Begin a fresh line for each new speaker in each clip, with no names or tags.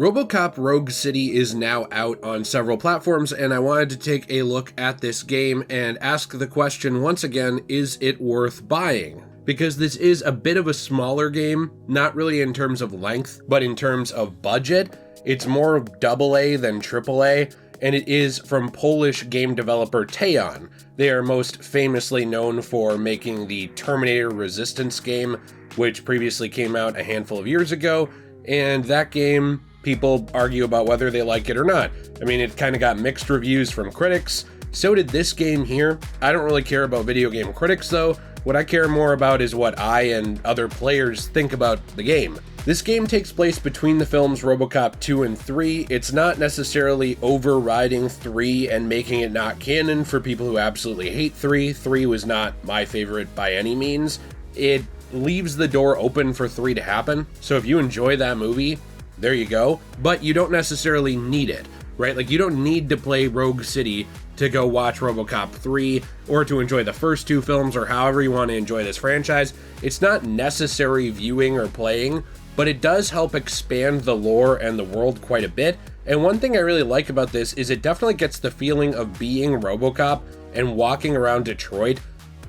Robocop Rogue City is now out on several platforms, and I wanted to take a look at this game and ask the question once again, is it worth buying? Because this is a bit of a smaller game, not really in terms of length, but in terms of budget. It's more of AA than AAA, and it is from Polish game developer Teon. They are most famously known for making the Terminator Resistance game, which previously came out a handful of years ago, and that game, people argue about whether they like it or not. I mean, it kind of got mixed reviews from critics. So did this game here. I don't really care about video game critics though. What I care more about is what I and other players think about the game. This game takes place between the films Robocop 2 and 3. It's not necessarily overriding 3 and making it not canon for people who absolutely hate 3. 3 was not my favorite by any means. It leaves the door open for 3 to happen. So if you enjoy that movie, there you go, but you don't necessarily need it, right? Like, you don't need to play Rogue City to go watch Robocop 3 or to enjoy the first 2 films or however you want to enjoy this franchise. It's not necessary viewing or playing, but it does help expand the lore and the world quite a bit. And one thing I really like about this is it definitely gets the feeling of being Robocop and walking around Detroit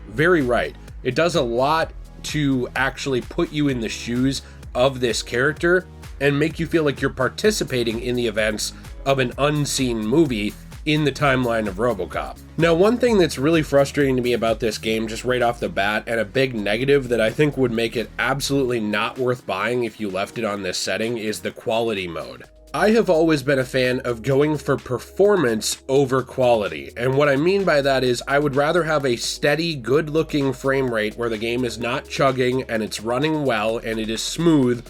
very right. It does a lot to actually put you in the shoes of this character and make you feel like you're participating in the events of an unseen movie in the timeline of Robocop. Now, one thing that's really frustrating to me about this game, just right off the bat, and a big negative that I think would make it absolutely not worth buying if you left it on this setting, is the quality mode. I have always been a fan of going for performance over quality, and what I mean by that is I would rather have a steady, good-looking frame rate where the game is not chugging and it's running well and it is smooth,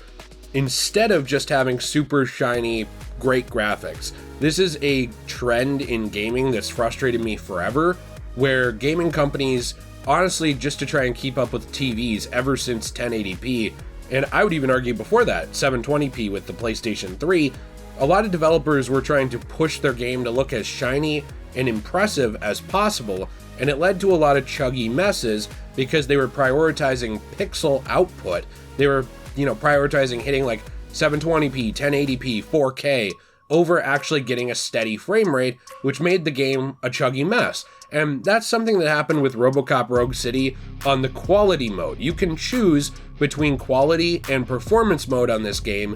instead of just having super shiny, great graphics. This is a trend in gaming that's frustrated me forever, where gaming companies, honestly, just to try and keep up with TVs ever since 1080p, and I would even argue before that, 720p with the PlayStation 3, a lot of developers were trying to push their game to look as shiny and impressive as possible, and it led to a lot of chuggy messes because they were prioritizing pixel output. They were prioritizing hitting like 720p, 1080p, 4K over actually getting a steady frame rate, which made the game a chuggy mess. And that's something that happened with Robocop Rogue City on the quality mode. You can choose between quality and performance mode on this game.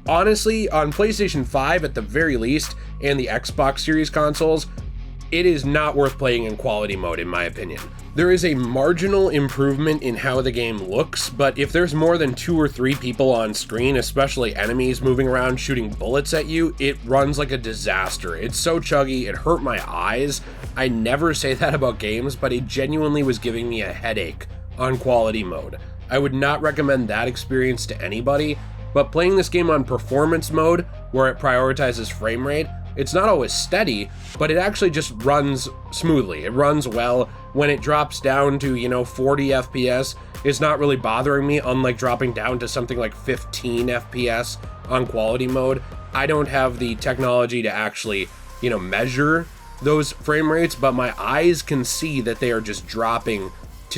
Honestly, on PlayStation 5 at the very least, and the Xbox Series consoles, it is not worth playing in quality mode, in my opinion. There is a marginal improvement in how the game looks, but if there's more than 2 or 3 people on screen, especially enemies moving around shooting bullets at you, it runs like a disaster. It's so chuggy, it hurt my eyes. I never say that about games, but it genuinely was giving me a headache on quality mode. I would not recommend that experience to anybody, but playing this game on performance mode, where it prioritizes frame rate, it's not always steady, but it actually just runs smoothly. It runs well. When it drops down to, 40 FPS, it's not really bothering me, unlike dropping down to something like 15 FPS on quality mode. I don't have the technology to actually, measure those frame rates, but my eyes can see that they are just dropping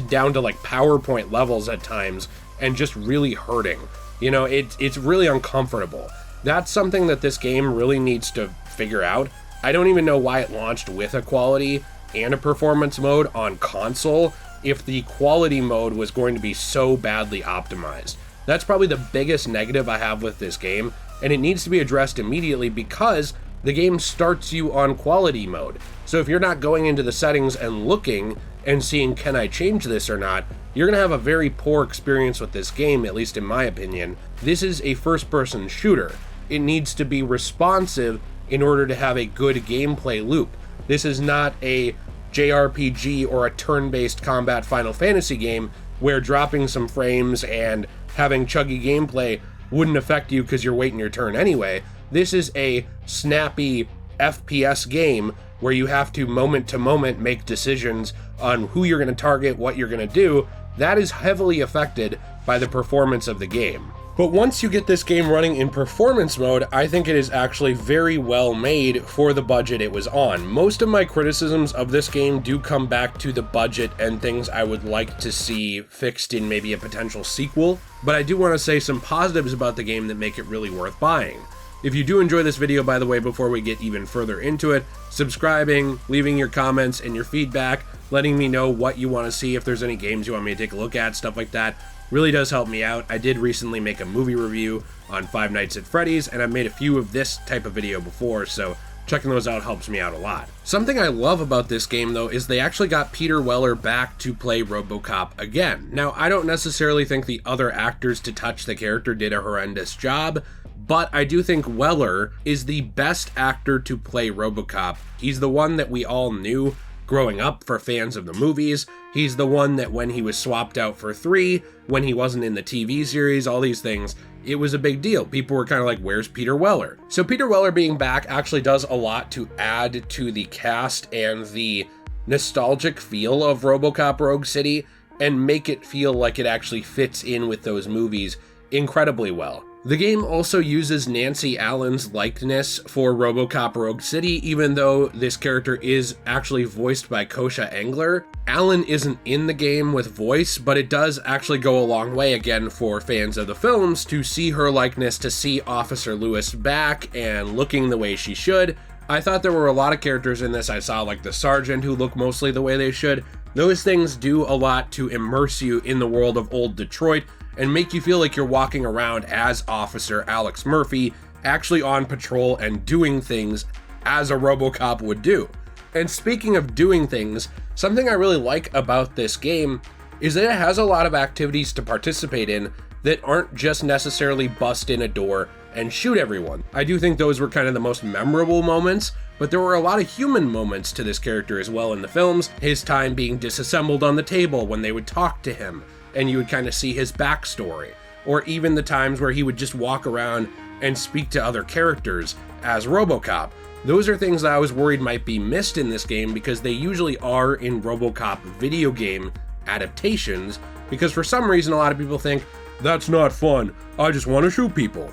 down to like PowerPoint levels at times and just really hurting. It's really uncomfortable. That's something that this game really needs to figure out. I don't even know why it launched with a quality and a performance mode on console if the quality mode was going to be so badly optimized. That's probably the biggest negative I have with this game, and it needs to be addressed immediately because the game starts you on quality mode. So if you're not going into the settings and looking and seeing, can I change this or not, you're going to have a very poor experience with this game, at least in my opinion. This is a first-person shooter. It needs to be responsive in order to have a good gameplay loop. This is not a JRPG or a turn-based combat Final Fantasy game where dropping some frames and having chuggy gameplay wouldn't affect you because you're waiting your turn anyway. This is a snappy FPS game where you have to moment to moment make decisions on who you're going to target, what you're going to do. That is heavily affected by the performance of the game. But once you get this game running in performance mode, I think it is actually very well made for the budget it was on. Most of my criticisms of this game do come back to the budget and things I would like to see fixed in maybe a potential sequel, but I do want to say some positives about the game that make it really worth buying. If you do enjoy this video, by the way, before we get even further into it, subscribing, leaving your comments and your feedback, letting me know what you want to see, if there's any games you want me to take a look at, stuff like that, really does help me out. I did recently make a movie review on Five Nights at Freddy's, and I've made a few of this type of video before, so checking those out helps me out a lot. Something I love about this game, though, is they actually got Peter Weller back to play Robocop again. Now, I don't necessarily think the other actors to touch the character did a horrendous job, but I do think Weller is the best actor to play Robocop. He's the one that we all knew growing up for fans of the movies. He's the one that when he was swapped out for 3, when he wasn't in the TV series, all these things, it was a big deal. People were kind of like, where's Peter Weller? So Peter Weller being back actually does a lot to add to the cast and the nostalgic feel of Robocop Rogue City and make it feel like it actually fits in with those movies incredibly well. The game also uses Nancy Allen's likeness for Robocop Rogue City, even though this character is actually voiced by Kosha Engler. Allen isn't in the game with voice, but it does actually go a long way, again, for fans of the films to see her likeness, to see Officer Lewis back and looking the way she should. I thought there were a lot of characters in this. I saw like the sergeant who look mostly the way they should. Those things do a lot to immerse you in the world of old Detroit and make you feel like you're walking around as Officer Alex Murphy, actually on patrol and doing things as a Robocop would do. And speaking of doing things, something I really like about this game is that it has a lot of activities to participate in that aren't just necessarily bust in a door and shoot everyone. I do think those were kind of the most memorable moments, but there were a lot of human moments to this character as well in the films. His time being disassembled on the table when they would talk to him, and you would kind of see his backstory, or even the times where he would just walk around and speak to other characters as Robocop. Those are things that I was worried might be missed in this game because they usually are in Robocop video game adaptations, because for some reason a lot of people think, that's not fun, I just want to shoot people.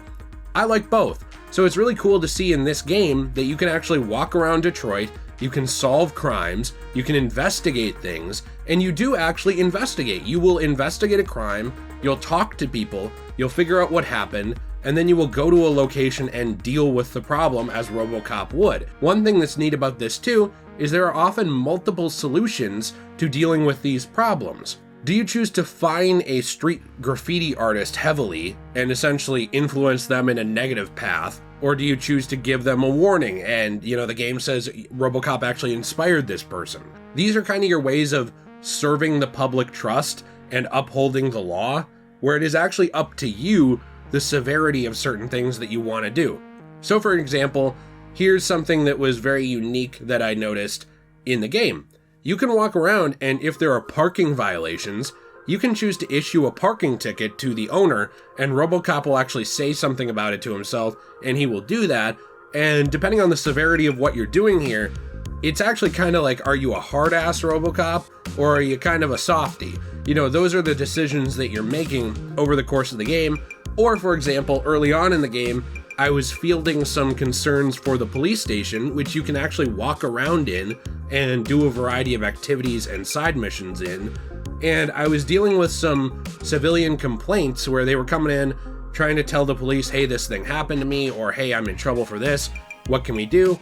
I like both. So it's really cool to see in this game that you can actually walk around Detroit, you can solve crimes, you can investigate things, and you do actually investigate. You will investigate a crime, you'll talk to people, you'll figure out what happened, and then you will go to a location and deal with the problem as Robocop would. One thing that's neat about this too is there are often multiple solutions to dealing with these problems. Do you choose to fine a street graffiti artist heavily and essentially influence them in a negative path? Or do you choose to give them a warning and, the game says Robocop actually inspired this person? These are kind of your ways of serving the public trust and upholding the law, where it is actually up to you the severity of certain things that you want to do. So for example, here's something that was very unique that I noticed in the game. You can walk around, and if there are parking violations, you can choose to issue a parking ticket to the owner, and Robocop will actually say something about it to himself, and he will do that. And depending on the severity of what you're doing here, it's actually kind of like, are you a hard-ass Robocop, or are you kind of a softie? Those are the decisions that you're making over the course of the game. Or, for example, early on in the game, I was fielding some concerns for the police station, which you can actually walk around in and do a variety of activities and side missions in. And I was dealing with some civilian complaints where they were coming in trying to tell the police, hey, this thing happened to me, or hey, I'm in trouble for this, what can we do?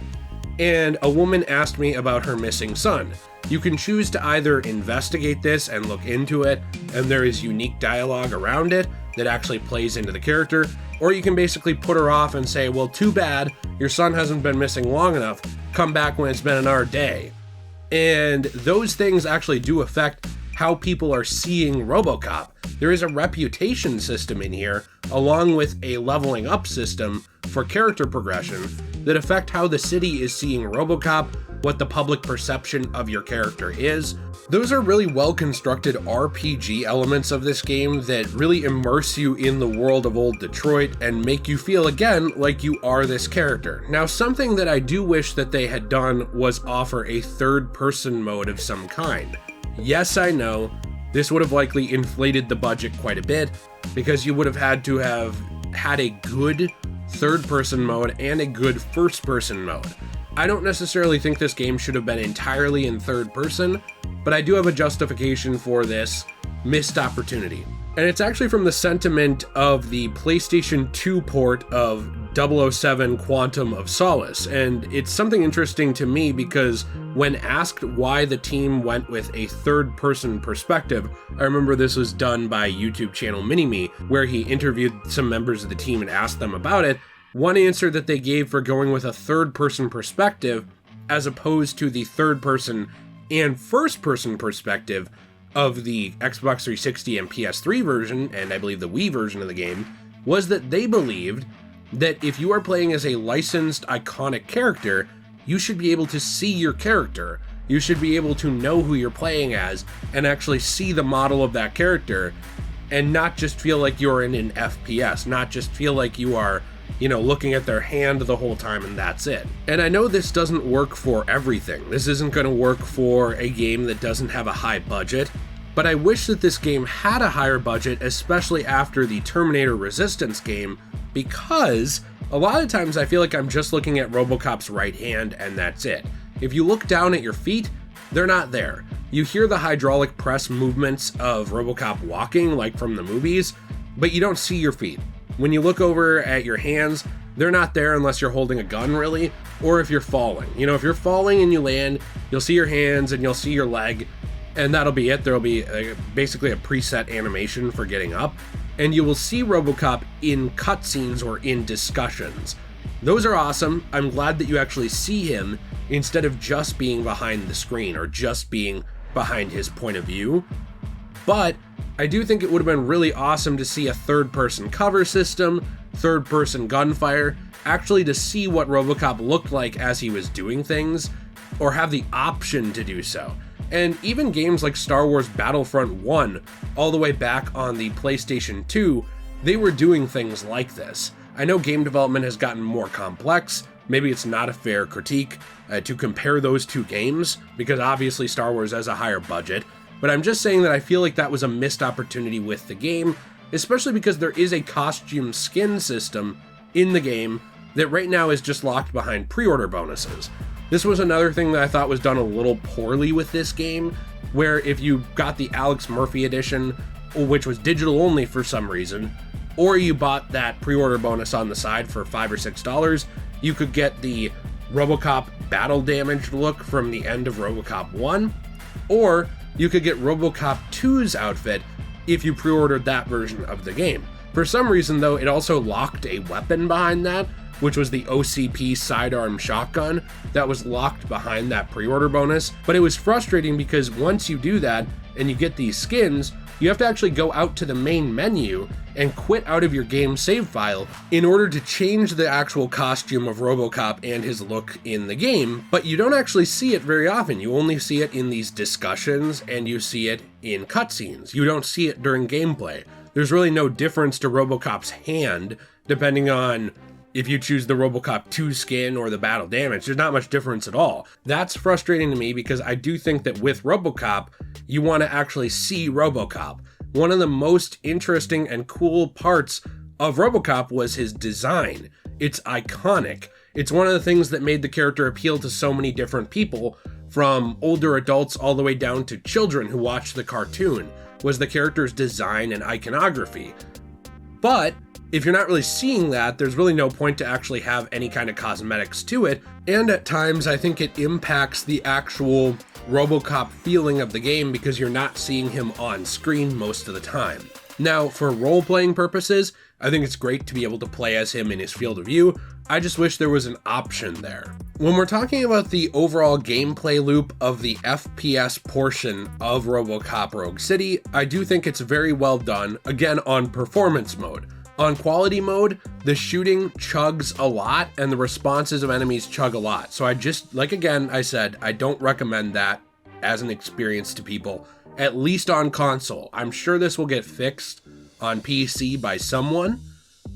And a woman asked me about her missing son. You can choose to either investigate this and look into it, and there is unique dialogue around it that actually plays into the character, or you can basically put her off and say, well, too bad, your son hasn't been missing long enough, come back when it's been an hour day. And those things actually do affect how people are seeing Robocop. There is a reputation system in here, along with a leveling up system for character progression that affect how the city is seeing Robocop, what the public perception of your character is. Those are really well-constructed RPG elements of this game that really immerse you in the world of old Detroit and make you feel, again, like you are this character. Now, something that I do wish that they had done was offer a third-person mode of some kind. Yes, I know, this would have likely inflated the budget quite a bit, because you would have had to have had a good third-person mode and a good first-person mode. I don't necessarily think this game should have been entirely in third person, but I do have a justification for this missed opportunity. And it's actually from the sentiment of the PlayStation 2 port of 007 Quantum of Solace. And it's something interesting to me because when asked why the team went with a third-person perspective, I remember this was done by YouTube channel Mini-Me, where he interviewed some members of the team and asked them about it. One answer that they gave for going with a third-person perspective as opposed to the third-person and first-person perspective of the Xbox 360 and PS3 version, and I believe the Wii version of the game, was that they believed that if you are playing as a licensed iconic character, you should be able to see your character. You should be able to know who you're playing as and actually see the model of that character and not just feel like you're in an FPS, not just feel like you are, looking at their hand the whole time and that's it. And I know this doesn't work for everything. This isn't going to work for a game that doesn't have a high budget, but I wish that this game had a higher budget, especially after the Terminator Resistance game, because a lot of times I feel like I'm just looking at Robocop's right hand and that's it. If you look down at your feet, they're not there. You hear the hydraulic press movements of Robocop walking, like from the movies, but you don't see your feet. When you look over at your hands, they're not there unless you're holding a gun, really, or if you're falling. If you're falling and you land, you'll see your hands and you'll see your leg, and that'll be it. There'll be basically a preset animation for getting up, and you will see Robocop in cutscenes or in discussions. Those are awesome. I'm glad that you actually see him instead of just being behind the screen or just being behind his point of view. But I do think it would have been really awesome to see a third-person cover system, third-person gunfire, actually to see what Robocop looked like as he was doing things, or have the option to do so. And even games like Star Wars Battlefront 1, all the way back on the PlayStation 2, they were doing things like this. I know game development has gotten more complex. Maybe it's not a fair critique to compare those two games, because obviously Star Wars has a higher budget. But I'm just saying that I feel like that was a missed opportunity with the game, especially because there is a costume skin system in the game that right now is just locked behind pre-order bonuses. This was another thing that I thought was done a little poorly with this game, where if you got the Alex Murphy edition, which was digital only for some reason, or you bought that pre-order bonus on the side for $5 or $6, you could get the Robocop battle damaged look from the end of Robocop 1, or you could get Robocop 2's outfit if you pre-ordered that version of the game. For some reason, though, it also locked a weapon behind that, which was the OCP sidearm shotgun that was locked behind that pre-order bonus. But it was frustrating because once you do that and you get these skins, you have to actually go out to the main menu and quit out of your game save file in order to change the actual costume of Robocop and his look in the game, but you don't actually see it very often. You only see it in these discussions and you see it in cutscenes. You don't see it during gameplay. There's really no difference to Robocop's hand depending on if you choose the Robocop 2 skin or the battle damage. There's not much difference at all. That's frustrating to me because I do think that with Robocop, you want to actually see Robocop. One of the most interesting and cool parts of Robocop was his design. It's iconic. It's one of the things that made the character appeal to so many different people, from older adults all the way down to children who watched the cartoon, was the character's design and iconography. But if you're not really seeing that, there's really no point to actually have any kind of cosmetics to it, and at times I think it impacts the actual Robocop feeling of the game because you're not seeing him on screen most of the time. Now, for role-playing purposes, I think it's great to be able to play as him in his field of view. I just wish there was an option there. When we're talking about the overall gameplay loop of the FPS portion of Robocop Rogue City, I do think it's very well done, again on performance mode. On quality mode, the shooting chugs a lot and the responses of enemies chug a lot. So I just, like again, I said, I don't recommend that as an experience to people, at least on console. I'm sure this will get fixed on PC by someone,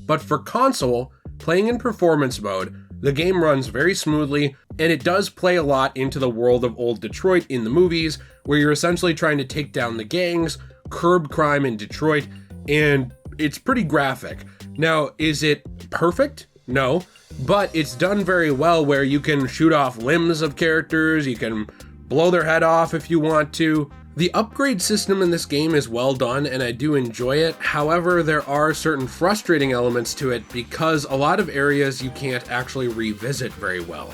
but for console, playing in performance mode, the game runs very smoothly, and it does play a lot into the world of old Detroit in the movies, where you're essentially trying to take down the gangs, curb crime in Detroit, and it's pretty graphic. Now, is it perfect? No, but it's done very well where you can shoot off limbs of characters, you can blow their head off if you want to. The upgrade system in this game is well done and I do enjoy it. However, there are certain frustrating elements to it because a lot of areas you can't actually revisit very well.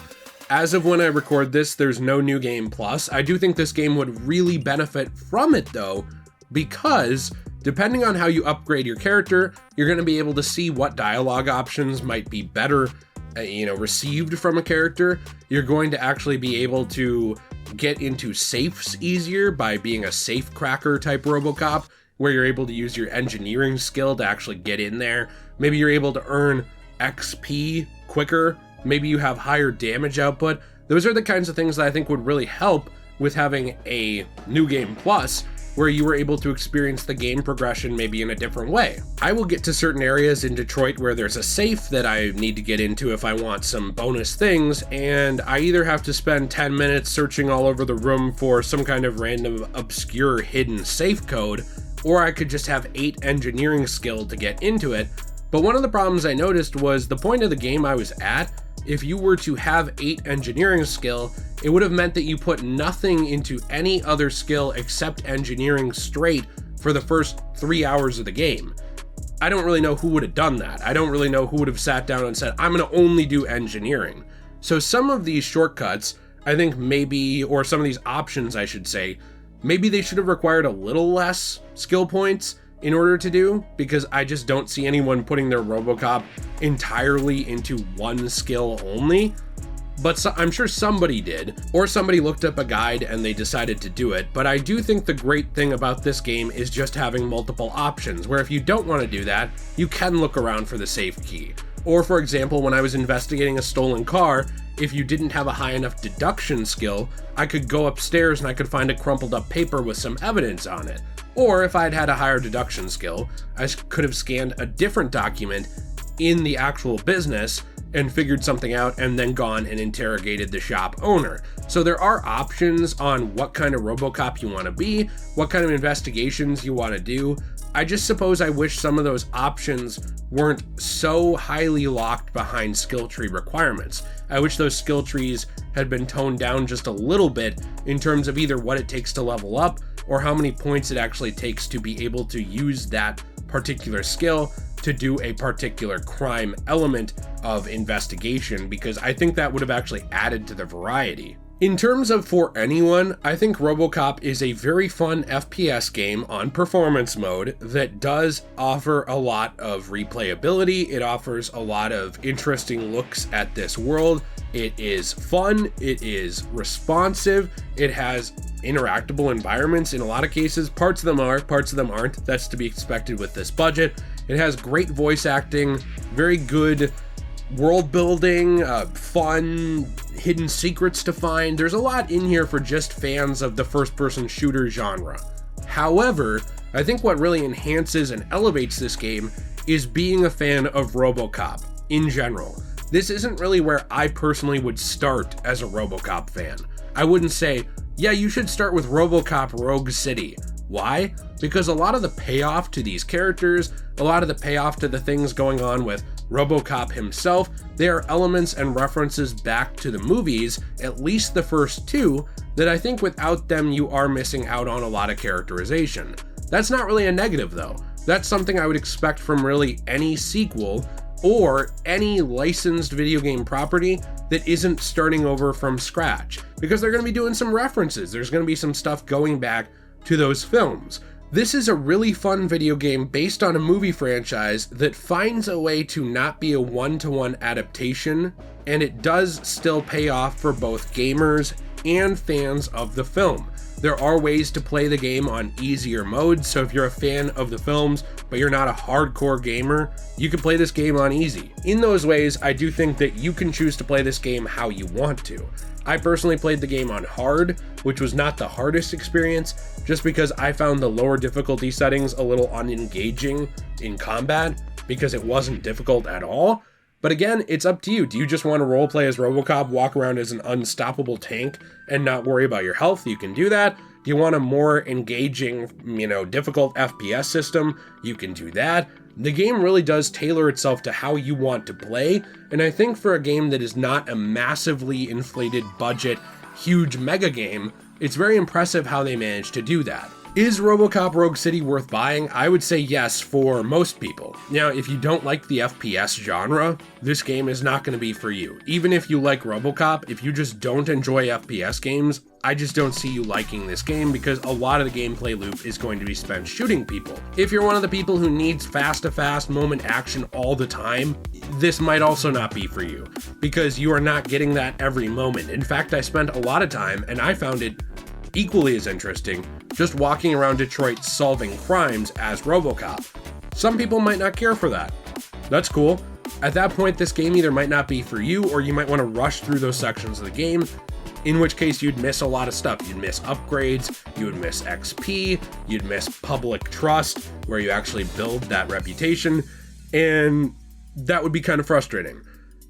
As of when I record this, there's no New Game Plus. I do think this game would really benefit from it though, because depending on how you upgrade your character, you're going to be able to see what dialogue options might be better, received from a character. You're going to actually be able to get into safes easier by being a safe cracker type Robocop, where you're able to use your engineering skill to actually get in there. Maybe you're able to earn XP quicker. Maybe you have higher damage output. Those are the kinds of things that I think would really help with having a New Game Plus, where you were able to experience the game progression maybe in a different way. I will get to certain areas in Detroit where there's a safe that I need to get into if I want some bonus things, and I either have to spend 10 minutes searching all over the room for some kind of random obscure hidden safe code, or I could just have 8 engineering skill to get into it. But one of the problems I noticed was the point of the game I was at, if you were to have 8 engineering skill, it would have meant that you put nothing into any other skill except engineering straight for the first 3 hours of the game. I don't really know who would have done that. I don't really know who would have sat down and said, I'm going to only do engineering. So some of these shortcuts, I think maybe, or some of these options I should say, maybe they should have required a little less skill points in order to do, because I just don't see anyone putting their Robocop entirely into one skill only. But I'm sure somebody did, or somebody looked up a guide and they decided to do it. But I do think the great thing about this game is just having multiple options, where if you don't want to do that, you can look around for the safe key. Or for example, when I was investigating a stolen car, if you didn't have a high enough deduction skill, I could go upstairs and I could find a crumpled up paper with some evidence on it. Or if I'd had a higher deduction skill, I could have scanned a different document in the actual business and figured something out and then gone and interrogated the shop owner. So there are options on what kind of Robocop you want to be, what kind of investigations you want to do. I just suppose I wish some of those options weren't so highly locked behind skill tree requirements. I wish those skill trees had been toned down just a little bit in terms of either what it takes to level up or how many points it actually takes to be able to use that particular skill to do a particular crime element of investigation, because I think that would have actually added to the variety. In terms of for anyone, I think Robocop is a very fun FPS game on performance mode that does offer a lot of replayability. It offers a lot of interesting looks at this world. It is fun, it is responsive, it has interactable environments in a lot of cases. Parts of them are, parts of them aren't. That's to be expected with this budget. It has great voice acting, very good world building, fun hidden secrets to find. There's a lot in here for just fans of the first-person shooter genre. However, I think what really enhances and elevates this game is being a fan of Robocop in general. This isn't really where I personally would start as a Robocop fan. I wouldn't say, yeah, you should start with Robocop Rogue City. Why? Because a lot of the payoff to these characters, a lot of the payoff to the things going on with Robocop himself, they are elements and references back to the movies, at least the first 2, that I think without them you are missing out on a lot of characterization. That's not really a negative though. That's something I would expect from really any sequel or any licensed video game property that isn't starting over from scratch, because they're going to be doing some references. There's going to be some stuff going back to those films. This is a really fun video game based on a movie franchise that finds a way to not be a one-to-one adaptation, and it does still pay off for both gamers and fans of the film. There are ways to play the game on easier modes, so if you're a fan of the films, but you're not a hardcore gamer, you can play this game on easy. In those ways, I do think that you can choose to play this game how you want to. I personally played the game on hard, which was not the hardest experience, just because I found the lower difficulty settings a little unengaging in combat, because it wasn't difficult at all. But again, it's up to you. Do you just want to roleplay as Robocop, walk around as an unstoppable tank, and not worry about your health? You can do that. Do you want a more engaging, difficult FPS system? You can do that. The game really does tailor itself to how you want to play, and I think for a game that is not a massively inflated budget, huge mega game, It's very impressive how they managed to do that. Is Robocop Rogue City worth buying? I would say yes for most people. Now, if you don't like the FPS genre, this game is not going to be for you. Even if you like Robocop, if you just don't enjoy FPS games, I just don't see you liking this game because a lot of the gameplay loop is going to be spent shooting people. If you're one of the people who needs fast-to-fast moment action all the time, this might also not be for you because you are not getting that every moment. In fact, I spent a lot of time and I found it equally as interesting just walking around Detroit solving crimes as Robocop. Some people might not care for that. That's cool. At that point, this game either might not be for you or you might want to rush through those sections of the game, in which case you'd miss a lot of stuff. You'd miss upgrades, you would miss XP, you'd miss public trust, where you actually build that reputation, and that would be kind of frustrating.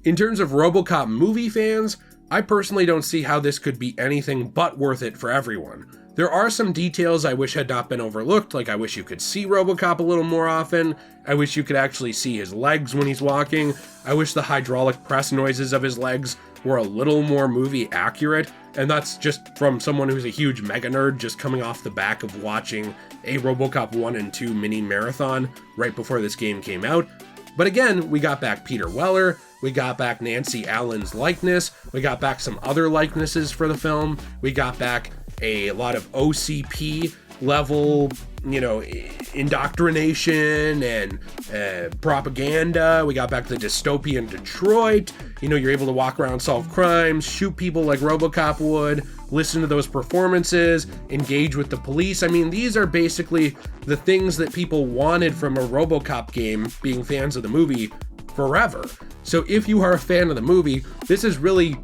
In terms of Robocop movie fans, I personally don't see how this could be anything but worth it for everyone. There are some details I wish had not been overlooked, like I wish you could see Robocop a little more often, I wish you could actually see his legs when he's walking, I wish the hydraulic press noises of his legs were a little more movie accurate, and that's just from someone who's a huge mega nerd just coming off the back of watching a Robocop 1 and 2 mini marathon right before this game came out. But again, we got back Peter Weller, we got back Nancy Allen's likeness, we got back some other likenesses for the film, we got back a lot of OCP level, indoctrination and propaganda. We got back the dystopian Detroit. You're able to walk around, solve crimes, shoot people like Robocop would, listen to those performances, engage with the police. I mean, these are basically the things that people wanted from a Robocop game, being fans of the movie forever. So if you are a fan of the movie, this is really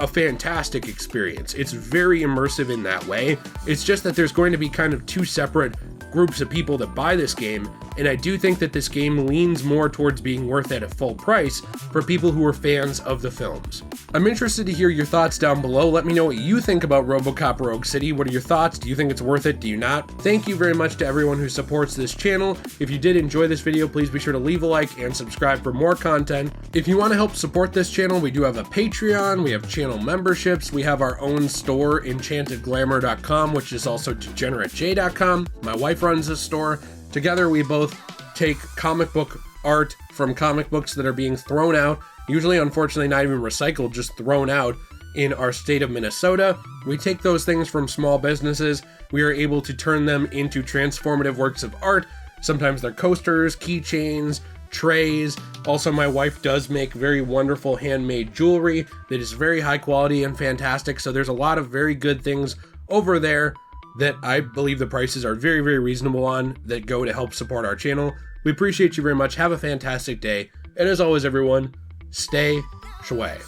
a fantastic experience. It's very immersive in that way. It's just that there's going to be kind of two separate groups of people that buy this game, and I do think that this game leans more towards being worth it at full price for people who are fans of the films. I'm interested to hear your thoughts down below. Let me know what you think about Robocop Rogue City. What are your thoughts? Do you think it's worth it? Do you not? Thank you very much to everyone who supports this channel. If you did enjoy this video, please be sure to leave a like and subscribe for more content. If you want to help support this channel, we do have a Patreon, we have channel memberships, we have our own store, enchantedglamour.com, which is also degeneratej.com. My wife runs this store. Together, we both take comic book art from comic books that are being thrown out, usually unfortunately not even recycled, just thrown out in our state of Minnesota. We take those things from small businesses, we are able to turn them into transformative works of art. Sometimes they're coasters, keychains, trays. Also, my wife does make very wonderful handmade jewelry that is very high quality and fantastic, so there's a lot of very good things over there that I believe the prices are very, very reasonable on, that go to help support our channel. We appreciate you very much. Have a fantastic day. And as always, everyone, stay shway.